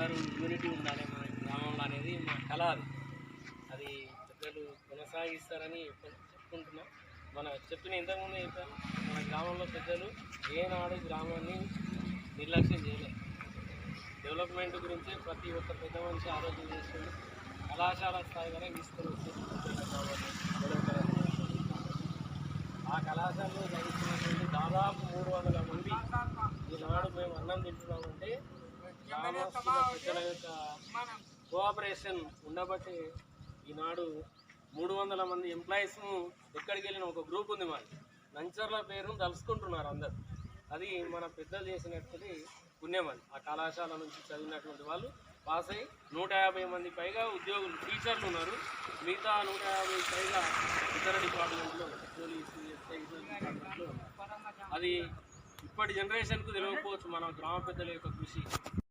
అందరూ యూనిటీ ఉండాలి మన గ్రామంలో అనేది మా కళ. అది పెద్దలు కొనసాగిస్తారని చెప్పుకుంటున్నాం. మన చెప్పిన ఇంతకుముందు చెప్పాను, మన గ్రామంలో పెద్దలు ఏనాడు గ్రామాన్ని నిర్లక్ష్యం చేయలేదు. డెవలప్మెంట్ గురించి ప్రతి ఒక్క పెద్ద మనిషి ఆలోచన చేసుకుని కళాశాల స్థాయి వరకు తీసుకొని ఆ కళాశాలలో చదువుతున్నటువంటి దాదాపు 300 మంది ఈనాడు మేము అన్నం తింటున్నామంటే గ్రామస్తుల పెద్దల యొక్క కోఆపరేషన్ ఉండబట్టి ఈనాడు 300 మంది ఎంప్లాయీస్ను ఎక్కడికి వెళ్ళిన ఒక గ్రూప్ ఉంది. మాది నంచర్ల పేరును తలుసుకుంటున్నారు అందరు. అది మన పెద్దలు చేసినటువంటి పుణ్యం. అది ఆ కళాశాల నుంచి చదివినటువంటి వాళ్ళు పాస్ అయ్యి 150 మంది పైగా ఉద్యోగులు టీచర్లు ఉన్నారు. మిగతా 150 పైగా ఇతర డిపార్ట్మెంట్లో పోలీసు ఎస్ఐ డిపార్ట్మెంట్లో ఉన్నారు. అది ఇప్పటి జనరేషన్కు తెలియకపోవచ్చు మన గ్రామ పెద్దల యొక్క కృషి.